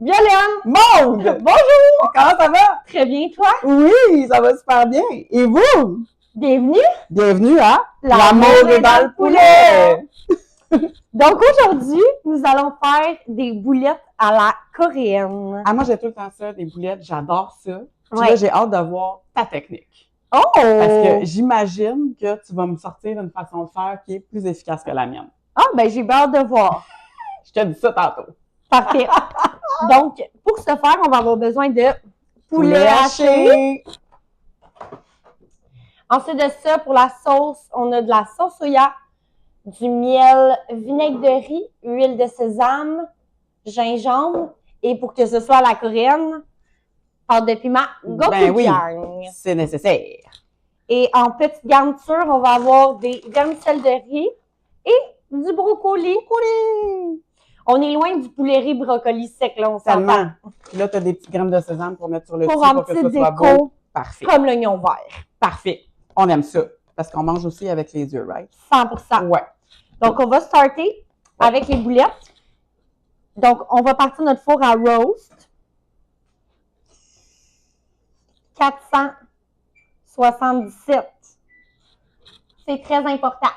Violaine! Maude! Bonjour! Comment ça va? Très bien, toi? Oui, ça va super bien. Et vous? Bienvenue! Bienvenue à L'amour est dans le poulet! Donc aujourd'hui, nous allons faire des boulettes à la coréenne. Ah, moi, j'ai tout le temps ça, des boulettes. J'adore ça. Puis Ouais. là, j'ai hâte de voir ta technique. Oh! Parce que j'imagine que tu vas me sortir une façon de faire qui est plus efficace que la mienne. Ah, ben j'ai hâte de voir. Je te dis ça tantôt. Parfait. Donc, pour ce faire, on va avoir besoin de poulet haché. Ensuite de ça, pour la sauce, on a de la sauce soya, du miel, vinaigre de riz, huile de sésame, gingembre, et pour que ce soit à la coréenne, pâte de piment, Ben oui, gochujang. c'est nécessaire. Et en petite garniture, on va avoir des vermicelles de riz et du brocoli. On est loin du poulet riz brocoli sec, là, on s'entend. Tellement. Là, tu as des petites graines de sésame pour mettre sur le Pour dessus un pour que petit ça soit déco, beau. Parfait. comme l'oignon vert. Parfait. On aime ça. Parce qu'on mange aussi avec les yeux, right? 100%. Ouais. Donc, on va starter avec les boulettes. Donc, on va partir notre four à roast. 477. C'est très important.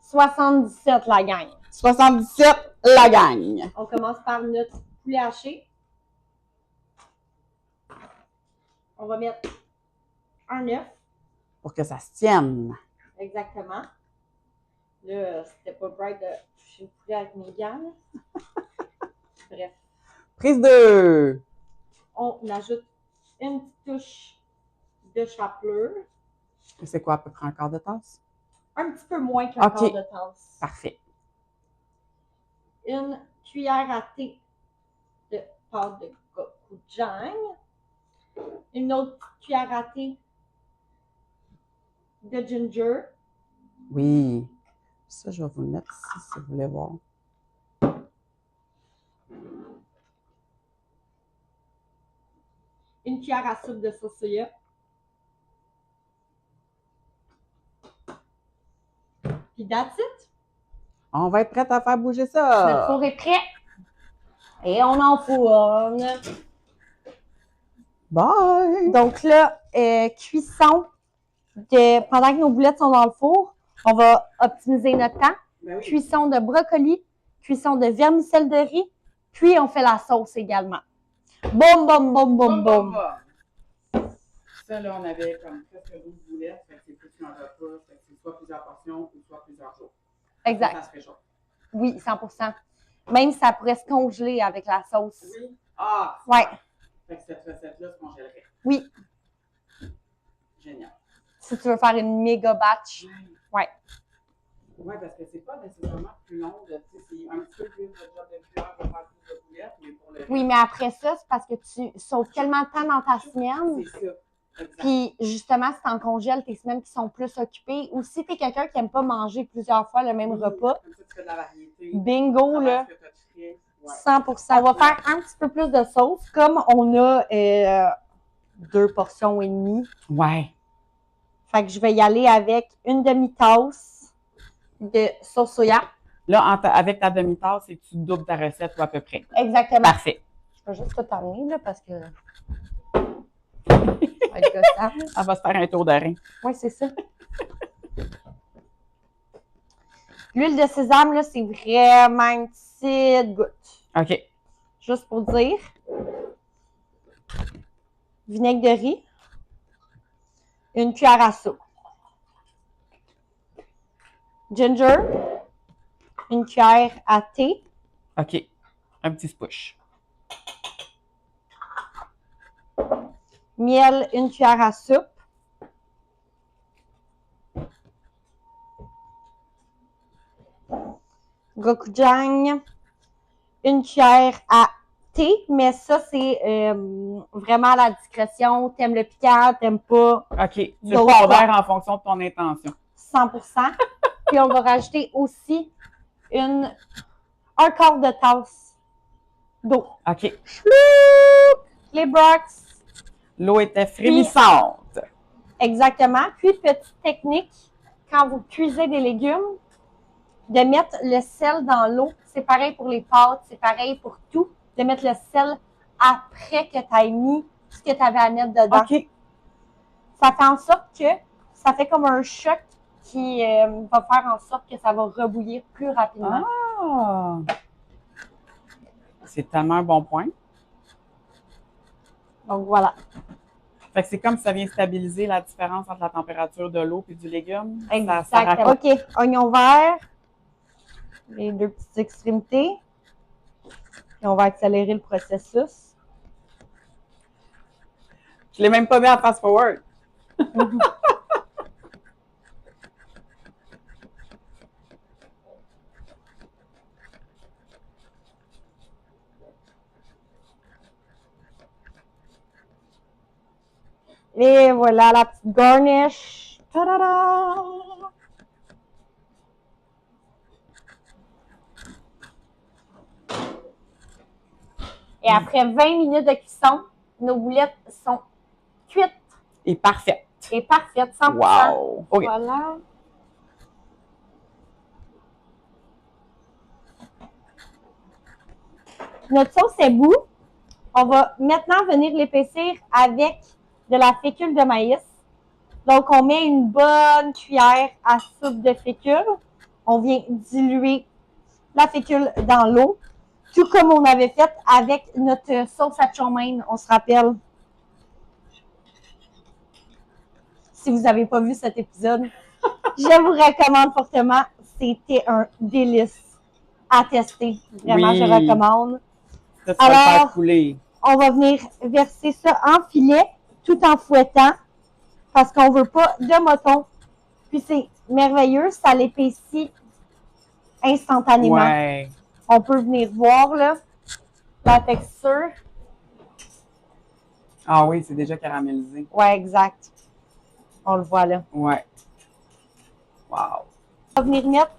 77, la gang. 77, la gang. On commence par notre poulet haché. On va mettre un œuf. Pour que ça se tienne. Exactement. Là, c'était pas bright de toucher le poulet avec mes gants. Bref. Prise 2. On ajoute une petite touche de chapelure. C'est quoi, à peu près un quart de tasse? Un petit peu moins qu'un OK. quart de tasse. Parfait. Une cuillère à thé de pâte de gochujang. Une autre cuillère à thé de ginger. Oui. Ça, je vais vous le mettre ici si vous voulez voir. Une cuillère à soupe de sauce soya. Puis that's it. On va être prête à faire bouger Notre ça. four est prêt. Et on enfourne. Bye! Donc là, cuisson pendant que nos boulettes sont dans le four, on va optimiser notre temps. Ben oui. Cuisson de brocoli, cuisson de vermicelle de riz, puis on fait la sauce également. Boum, boum, boum, boum, boum. Ça, là, on avait comme presque 12 boulettes. Fait que c'est plus qu'un repas. Fait que c'est soit plusieurs portions ou soit plusieurs jours. Exact. Ça se réchauffe. Oui, 100%. Même si ça pourrait se congeler avec la sauce. Oui. Ah! Ouais. Fait que cette recette-là se congèlerait. Oui. Génial. Si tu veux faire une méga batch. Ouais. Oui, parce que c'est pas nécessairement plus long. C'est un petit peu plus de job de cuillère pour faire plus de boulettes, mais pour le Oui, mais après ça, c'est parce que tu sauves tellement de temps dans ta semaine. c'est ça. Exact. Puis justement, si tu en congèles tes semaines qui sont plus occupées, ou si tu es quelqu'un qui n'aime pas manger plusieurs fois le même repas, Comme ça, tu fais de la variété. bingo, là, Ce que t'as fait. Ouais. 100%. On va faire un petit peu plus de sauce, comme on a 2 portions et demie. Ouais. Fait que je vais y aller avec une demi-tasse de sauce soya. Là, avec ta demi-tasse, c'est que tu doubles ta recette ou à peu près. Exactement. Parfait. Je vais juste tout t'amener, là, parce que... Ça va être gossant, là. Elle va se faire un tour de rein. Oui, c'est ça. L'huile de sésame, là, c'est vraiment une petite goutte. OK. Juste pour dire. Vinaigre de riz. Une cuillère à soupe. Ginger. Une cuillère à thé. OK. Un petit spush. Miel, une cuillère à soupe. Gochujang, une cuillère à thé, mais ça, c'est vraiment à la discrétion. T'aimes le piquant, t'aimes pas. OK. Tu D'autres pondères en fonction de ton intention. 100%. Puis on va rajouter aussi un quart de tasse d'eau. OK. Les brocs. L'eau était frémissante. Exactement. Puis, petite technique, quand vous cuisez des légumes, de mettre le sel dans l'eau. C'est pareil pour les pâtes, c'est pareil pour tout. De mettre le sel après que tu aies mis ce que tu avais à mettre dedans. OK. Ça fait en sorte que ça fait comme un choc qui va faire en sorte que ça va rebouillir plus rapidement. Ah! C'est tellement un bon point. Donc voilà. Fait que c'est comme si ça vient stabiliser la différence entre la température de l'eau et du légume. Exactement. OK, oignon vert, les deux petites extrémités. Et on va accélérer le processus. Je l'ai même pas mis à fast forward. Et voilà la petite garnish. Ta-da-da! Et après 20 minutes de cuisson, nos boulettes sont cuites Et parfait. et parfaites, 100%. Wow! OK. Voilà. Notre sauce est bout. On va maintenant venir l'épaissir avec de la fécule de maïs. Donc, on met une bonne cuillère à soupe de fécule. On vient diluer la fécule dans l'eau, tout comme on avait fait avec notre sauce à chow mein, on se rappelle. Si vous n'avez pas vu cet épisode, je vous recommande fortement. C'était un délice à tester. Vraiment, Oui. je recommande. Ça, tu vas le Alors, faire couler. On va venir verser ça en filet tout en fouettant parce qu'on veut pas de mouton. Puis c'est merveilleux, ça l'épaissit instantanément. Ouais. On peut venir voir là, la texture. Ah oui, c'est déjà caramélisé. Ouais, exact. On le voit là. Ouais. Wow. On va venir mettre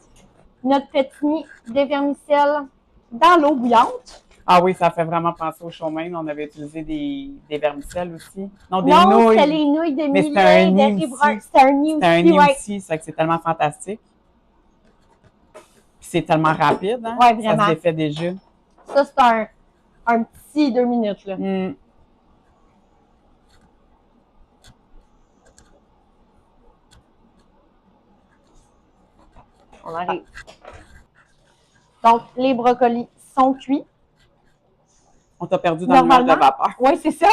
notre petit nid de vermicelle dans l'eau bouillante. Ah oui, ça fait vraiment penser au chow mein. On avait utilisé des vermicelles aussi. Non, des Non, nouilles. c'était les nouilles de Mais c'était un millet, de nid riz brun. aussi. C'était un nid C'est un aussi, nid ouais. aussi, ça fait que c'est tellement fantastique. Puis c'est tellement rapide, hein? Ouais, vraiment. Ça se défait déjà. Ça, c'est un petit 2 minutes là. Mm. On arrive. Donc, les brocolis sont cuits. On t'a perdu dans le nuage de Normalement. vapeur. Oui, c'est ça.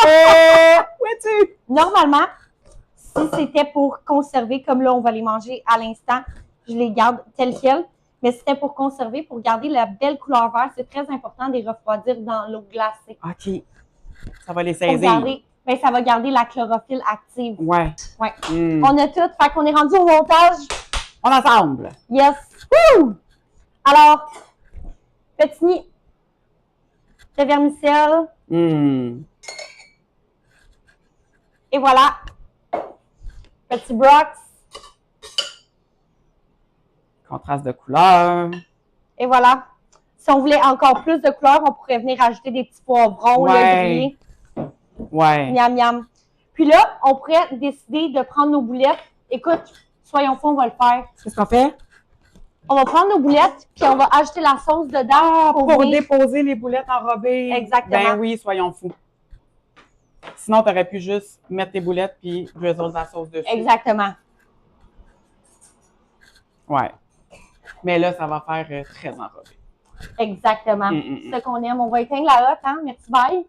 Oui, Normalement, si c'était pour conserver, comme là, on va les manger à l'instant, je les garde telles quelles. Mais si c'était pour conserver, pour garder la belle couleur verte, c'est très important de les refroidir dans l'eau glacée. OK. Ça va les Pour saisir. garder, ben, ça va garder la chlorophylle active. Ouais. Ouais. Mm. On a tout. Fait qu'on est rendu au montage. On ensemble. Yes. Woo! Alors, petit nid de vermicelle. Mm. Et voilà. Petit brox. Contraste de couleur. Et voilà. Si on voulait encore plus de couleur, on pourrait venir ajouter des petits poivrons, là, Ouais. grillés. Ouais. Miam, miam. Puis là, on pourrait décider de prendre nos boulettes. Écoute, soyons fous, on va le faire. Qu'est-ce qu'on fait? On va prendre nos boulettes, puis on va ajouter la sauce dedans. Ah, pour venir- déposer les boulettes enrobées. Exactement. Ben oui, soyons fous. Sinon, tu aurais pu juste mettre tes boulettes puis drizzle de la sauce dessus. Exactement. Ouais. Mais là, ça va faire très enrobé. Exactement. Mm. C'est ce qu'on aime. On va éteindre la hotte, hein? Merci, bye.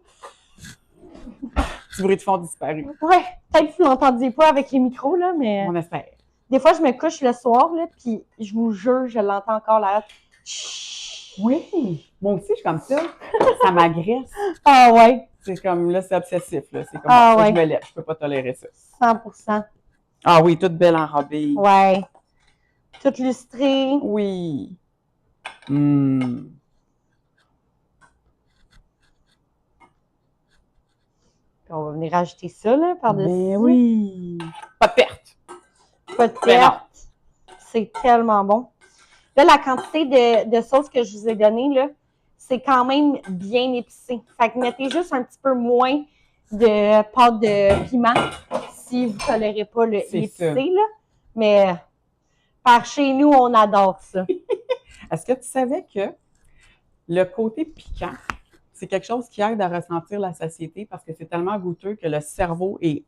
Petit bruit de fond disparu. Ouais, peut-être que vous l'entendiez pas avec les micros, là, mais On espère. des fois, je me couche le soir, là, puis je vous jure, je l'entends encore la hotte. Chut. Oui. Moi aussi, je suis comme ça. Ça m'agresse. Ah ouais, C'est comme, là, c'est obsessif. Là. C'est comme, Ah, faut que ouais. je me lève. Je peux pas tolérer ça. 100%. Ah oui, toute belle enrobée. Ouais. Toute lustrée. Oui. Hmm. Puis on va venir rajouter ça, là, par-dessus. Ben oui. Pas de perte. Pas de Ben non. perte. C'est tellement bon. Là, la quantité de sauce que je vous ai donnée, là, c'est quand même bien épicé. Fait que mettez juste un petit peu moins de pâte de piment si vous ne tolérez pas le C'est épicé, ça. là. Mais par chez nous, on adore ça. Est-ce que tu savais que le côté piquant, tu c'est quelque chose qui aide à ressentir la satiété parce que c'est tellement goûteux que le cerveau est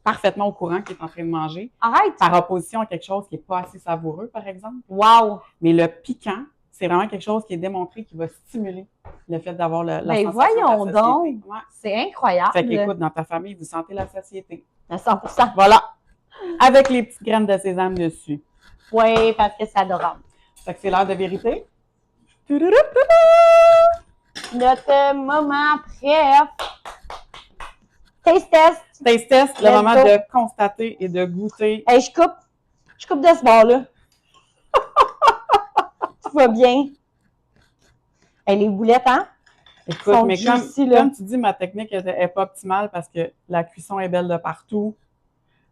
parfaitement au courant qu'il est en train de manger, Arrête! par opposition à quelque chose qui n'est pas assez savoureux, par exemple. Wow! Mais le piquant, c'est vraiment quelque chose qui est démontré qui va stimuler le fait d'avoir la Ben sensation voyons de la satiété. donc! Ouais. C'est incroyable! Fait qu'écoute, dans ta famille, vous sentez la satiété. À 100%. Voilà! Avec les petites graines de sésame dessus. Oui, parce que c'est adorable. Fait que c'est l'heure de vérité. Notre moment préf. Taste test. Taste test, le Let's moment go. de constater et de goûter. Hey, je coupe de ce bord-là. Tout va bien. Hey, les boulettes, hein? Écoute, Sont mais juicy, là. comme tu dis, ma technique n'est pas optimale parce que la cuisson est belle de partout.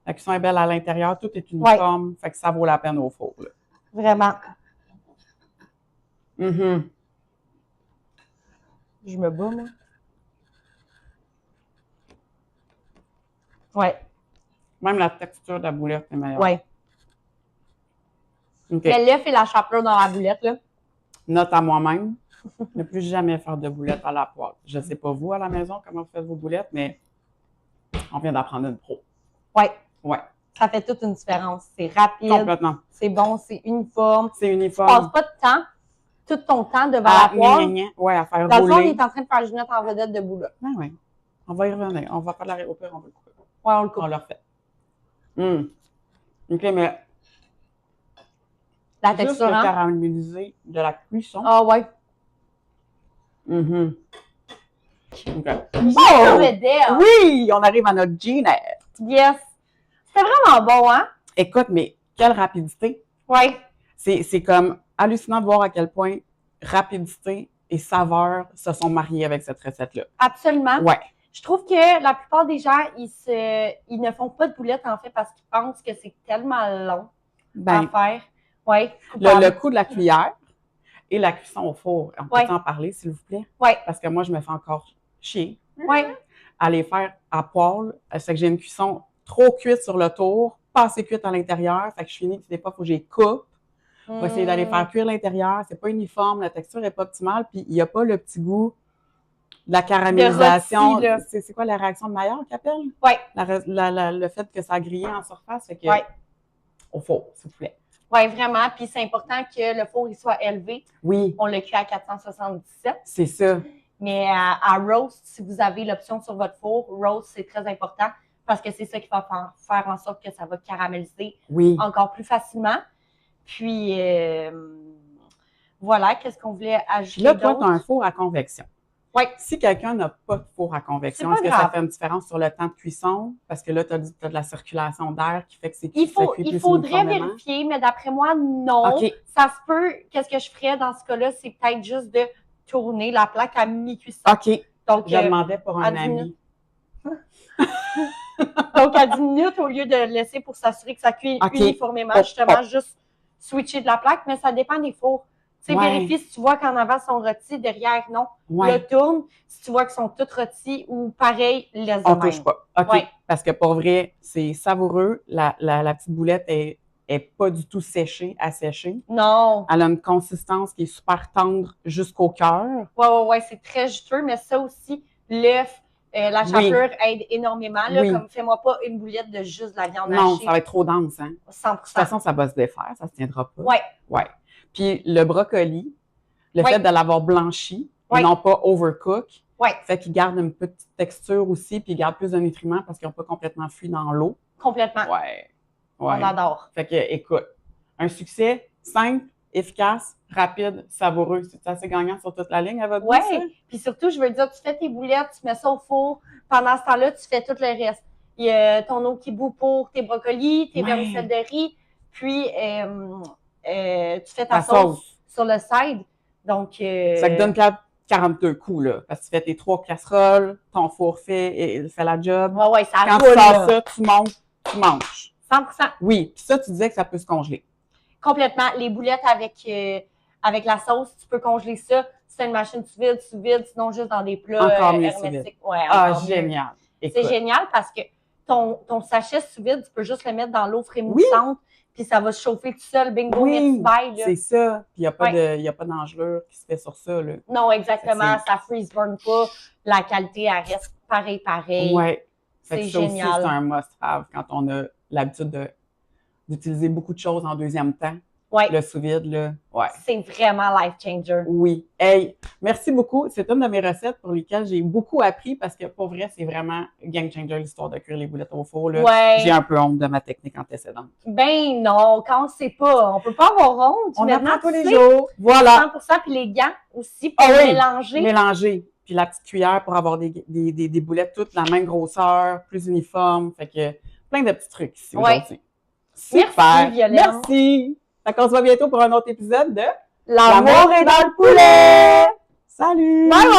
La cuisson est belle à l'intérieur. Tout est uniforme. Fait que ça vaut la peine au four. Là. Vraiment. Mm-hmm. Je me bats, moi. Ouais, Même la texture de la boulette est meilleure. ouais. OK. Mais l'œuf et la chapelure dans la boulette, là. Note à moi-même, ne plus jamais faire de boulettes à la poêle. Je ne sais pas vous à la maison comment vous faites vos boulettes, mais on vient d'apprendre une pro. Ouais. Ouais, Ça fait toute une différence. C'est rapide, complètement. c'est bon, c'est uniforme. C'est Tu uniforme. passes pas de temps, tout ton temps devant Ah, la poêle. gna, gna, gna. Ouais, à faire Dans le fond, on rouler. est en train de faire Ginette en vedette de boulot. Ah ouais. On va y revenir. On va faire de la au pire, on va le couper. Ouais, on le coupe. On le refait. OK, mais La juste texture, le hein? caramélisé de la cuisson. Ah ouais. OK. Ginette en vedette. Oui, on arrive à notre Ginette. Yes. C'était vraiment bon, hein? Écoute, mais quelle rapidité. Ouais. C'est comme hallucinant de voir à quel point rapidité et saveur se sont mariés avec cette recette-là. Absolument. Ouais. Je trouve que la plupart des gens, ils ne font pas de boulettes, en fait, parce qu'ils pensent que c'est tellement long à Ben, faire. Ouais. le coup de la cuillère et la cuisson au four, on peut Ouais. en parler, s'il vous plaît? Ouais. Parce que moi, je me fais encore chier Ouais. à les faire à poêle. C'est que j'ai une cuisson trop cuite sur le tour, pas assez cuite à l'intérieur. Fait que je finis, puis des fois, il faut que je les coupe. On va essayer d'aller faire cuire l'intérieur. C'est pas uniforme, la texture n'est pas optimale, puis il n'y a pas le petit goût de la caramélisation. rôti, là. C'est quoi la réaction de Maillard qu'elle appelle? Ouais. Le fait que ça a grillé en surface, fait que Ouais. au four, s'il vous plaît. Oui, vraiment. Puis c'est important que le four il soit élevé. Oui, On le cuit à 477. c'est ça. Mais à roast, si vous avez l'option sur votre four, roast, c'est très important parce que c'est ça qui va faire en sorte que ça va caraméliser Oui. encore plus facilement. Puis, voilà, qu'est-ce qu'on voulait Puis ajouter là, toi, tu as d'autre? un four à convection. Oui. Si quelqu'un n'a pas de four à convection, C'est pas est-ce que ça grave. fait une différence sur le temps de cuisson? Parce que là, tu as de la circulation d'air qui fait que c'est Il ça cuit faudrait plus uniformément. vérifier, mais d'après moi, non. OK. Ça se peut. Qu'est-ce que je ferais dans ce cas-là? C'est peut-être juste de tourner la plaque à mi-cuisson. OK. Donc, Je demandais pour à un 10 ami. minutes. Donc, à 10 minutes, au lieu de le laisser pour s'assurer que ça cuit OK. uniformément, Oh, justement, oh. juste switcher de la plaque, mais ça dépend des fours. Tu sais, Ouais. vérifie si tu vois qu'en avant sont rôtis, derrière, non. Ouais. Le tourne, si tu vois qu'ils sont tous rôtis ou pareil, laisse On de touche même. pas. OK. Ouais. Parce que pour vrai, c'est savoureux. La petite boulette est pas du tout séchée, asséchée. Non. Elle a une consistance qui est super tendre jusqu'au cœur. Ouais, c'est très juteux, mais ça aussi, l'œuf, la chapelure aide énormément. Là, Oui. comme fais-moi pas une boulette de juste de la viande Non, hachée. ça va être trop dense, hein. 100%. De toute façon, ça va se défaire, ça se tiendra pas. Ouais. Ouais. Puis le brocoli, le Ouais. fait de l'avoir blanchi Ouais. et non pas overcook, Ouais, fait qu'il garde une petite texture aussi, puis il garde plus de nutriments parce qu'ils n'ont pas complètement fui dans l'eau. complètement. Ouais. On Ouais. adore. Fait que, écoute, un succès simple, efficace, rapide, savoureux. C'est assez gagnant sur toute la ligne à votre goût, ça? Ouais. Puis surtout, je veux dire, tu fais tes boulettes, tu mets ça au four. Pendant ce temps-là, tu fais tout le reste. Il y a ton eau qui bout pour tes brocolis, tes Ouais. vermicelles de riz. Puis, tu fais Ta ta sauce sur le side. Donc, Ça te donne 42 coups, là. Parce que tu fais tes 3 casseroles, ton four fait la job. ouais, ça Quand roule, tu sors là. ça, tu montes, tu manges. 100%. Oui, puis ça, tu disais que ça peut se congeler. Complètement. Les boulettes avec la sauce, tu peux congeler ça. Si tu as une machine sous vide, sinon juste dans des plats Encore mieux sous vide. hermétiques. Ouais, Ah, encore mieux. génial. C'est Écoute, génial parce que ton sachet sous vide, tu peux juste le mettre dans l'eau frémissante, puis ça va se chauffer tout seul. Bingo, merci, bye. Là. C'est ça. Puis il n'y a pas d'engelure qui se fait sur ça. Là. Non, exactement. Ça freeze-burn pas. La qualité, elle reste pareil. Oui. C'est ça aussi, génial. c'est un must-have quand on a l'habitude d'utiliser beaucoup de choses en deuxième temps. Ouais. Le sous-vide, là. Ouais. C'est vraiment life-changer. Oui. Hey, merci beaucoup. C'est une de mes recettes pour lesquelles j'ai beaucoup appris parce que, pour vrai, c'est vraiment game-changer l'histoire de cuire les boulettes au four. Là. Ouais. J'ai un peu honte de ma technique antécédente. Ben non, quand on sait pas, on peut pas avoir honte. On Maintenant, apprend tous tu les sais, jours. Voilà. 100%, puis les gants aussi pour Ah oui. mélanger. Mélanger. Puis la petite cuillère pour avoir des boulettes toutes de la même grosseur, plus uniforme. Fait que plein de petits trucs ici aujourd'hui. Super. Merci, Violaine. Merci. Fait qu'on se voit bientôt pour un autre épisode de L'amour est dans le poulet! Salut! Bye bye!